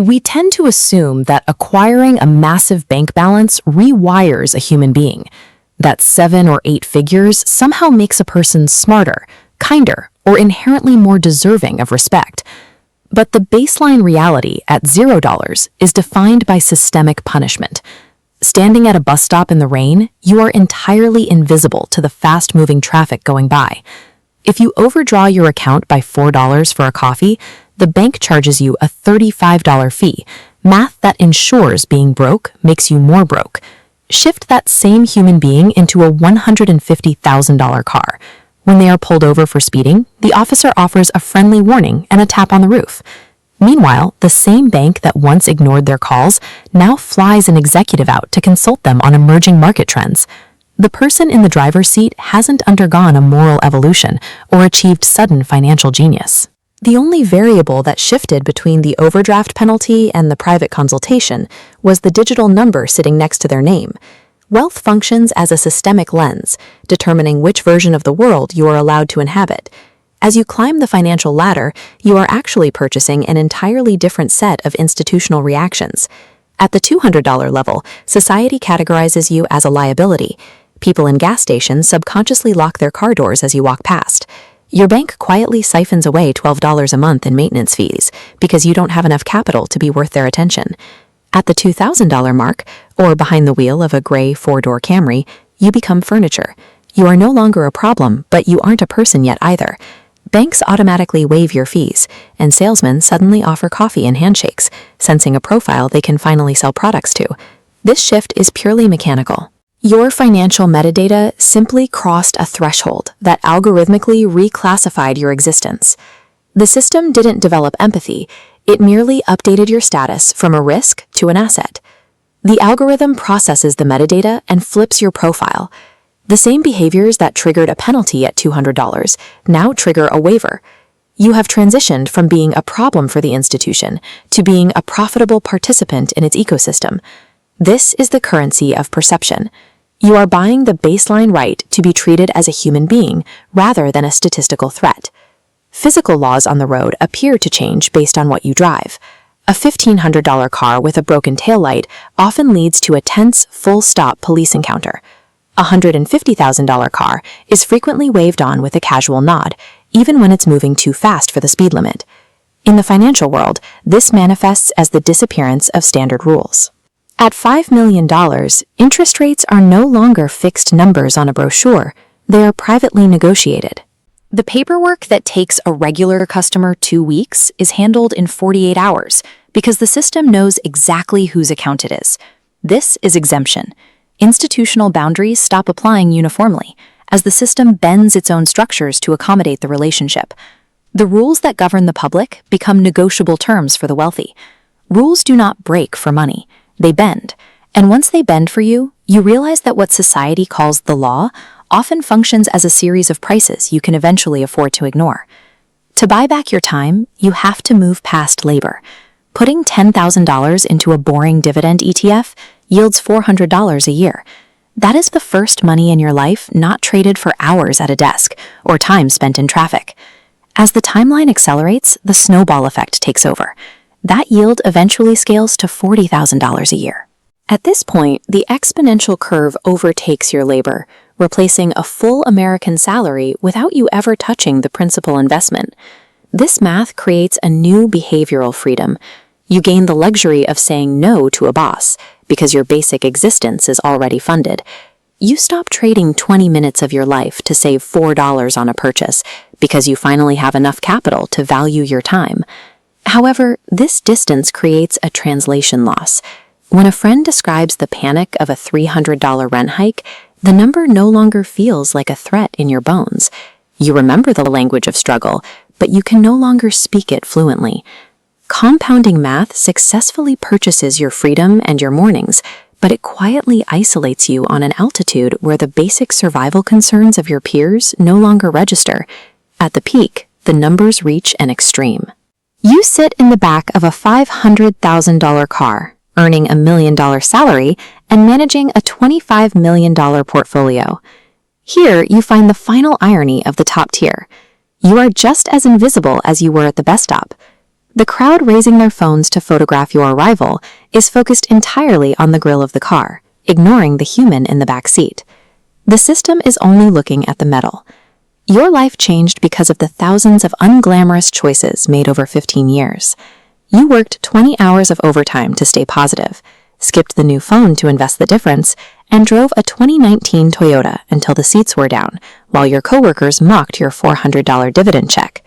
We tend to assume that acquiring a massive bank balance rewires a human being, that 7 or 8 figures somehow makes a person smarter, kinder, or inherently more deserving of respect. But the baseline reality at $0 is defined by systemic punishment. Standing at a bus stop in the rain, you are entirely invisible to the fast-moving traffic going by. If you overdraw your account by $4 for a coffee, the bank charges you a $35 fee. Math that ensures being broke makes you more broke. Shift that same human being into a $150,000 car. When they are pulled over for speeding, the officer offers a friendly warning and a tap on the roof. Meanwhile, the same bank that once ignored their calls now flies an executive out to consult them on emerging market trends. The person in the driver's seat hasn't undergone a moral evolution or achieved sudden financial genius. The only variable that shifted between the overdraft penalty and the private consultation was the digital number sitting next to their name. Wealth functions as a systemic lens, determining which version of the world you are allowed to inhabit. As you climb the financial ladder, you are actually purchasing an entirely different set of institutional reactions. At the $200 level, society categorizes you as a liability. People in gas stations subconsciously lock their car doors as you walk past. Your bank quietly siphons away $12 a month in maintenance fees because you don't have enough capital to be worth their attention. At the $2,000 mark, or behind the wheel of a gray 4-door Camry, you become furniture. You are no longer a problem, but you aren't a person yet either. Banks automatically waive your fees, and salesmen suddenly offer coffee and handshakes, sensing a profile they can finally sell products to. This shift is purely mechanical. Your financial metadata simply crossed a threshold that algorithmically reclassified your existence. The system didn't develop empathy, it merely updated your status from a risk to an asset. The algorithm processes the metadata and flips your profile. The same behaviors that triggered a penalty at $200 now trigger a waiver. You have transitioned from being a problem for the institution to being a profitable participant in its ecosystem. This is the currency of perception. You are buying the baseline right to be treated as a human being rather than a statistical threat. Physical laws on the road appear to change based on what you drive. A $1,500 car with a broken taillight often leads to a tense, full-stop police encounter. A $150,000 car is frequently waved on with a casual nod, even when it's moving too fast for the speed limit. In the financial world, this manifests as the disappearance of standard rules. At $5 million, interest rates are no longer fixed numbers on a brochure, they are privately negotiated. The paperwork that takes a regular customer 2 weeks is handled in 48 hours because the system knows exactly whose account it is. This is exemption. Institutional boundaries stop applying uniformly as the system bends its own structures to accommodate the relationship. The rules that govern the public become negotiable terms for the wealthy. Rules do not break for money. They bend. And once they bend for you, you realize that what society calls the law often functions as a series of prices you can eventually afford to ignore. To buy back your time, you have to move past labor. Putting $10,000 into a boring dividend ETF yields $400 a year. That is the first money in your life not traded for hours at a desk or time spent in traffic. As the timeline accelerates, the snowball effect takes over. That yield eventually scales to $40,000 a year. At this point, the exponential curve overtakes your labor, replacing a full American salary without you ever touching the principal investment. This math creates a new behavioral freedom. You gain the luxury of saying no to a boss because your basic existence is already funded. You stop trading 20 minutes of your life to save $4 on a purchase because you finally have enough capital to value your time. However, this distance creates a translation loss. When a friend describes the panic of a $300 rent hike, the number no longer feels like a threat in your bones. You remember the language of struggle, but you can no longer speak it fluently. Compounding math successfully purchases your freedom and your mornings, but it quietly isolates you on an altitude where the basic survival concerns of your peers no longer register. At the peak, the numbers reach an extreme. You sit in the back of a $500,000 car, earning $1 million salary and managing a $25 million portfolio. Here, you find the final irony of the top tier. You are just as invisible as you were at the best stop. The crowd raising their phones to photograph your arrival is focused entirely on the grille of the car, ignoring the human in the back seat. The system is only looking at the metal. Your life changed because of the thousands of unglamorous choices made over 15 years. You worked 20 hours of overtime to stay positive, skipped the new phone to invest the difference, and drove a 2019 Toyota until the seats were down, while your coworkers mocked your $400 dividend check.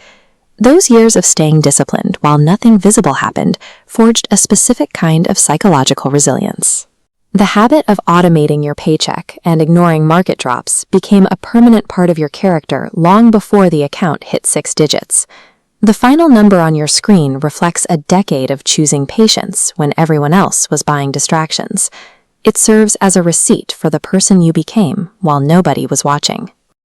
Those years of staying disciplined while nothing visible happened forged a specific kind of psychological resilience. The habit of automating your paycheck and ignoring market drops became a permanent part of your character long before the account hit 6 digits. The final number on your screen reflects a decade of choosing patience when everyone else was buying distractions. It serves as a receipt for the person you became while nobody was watching.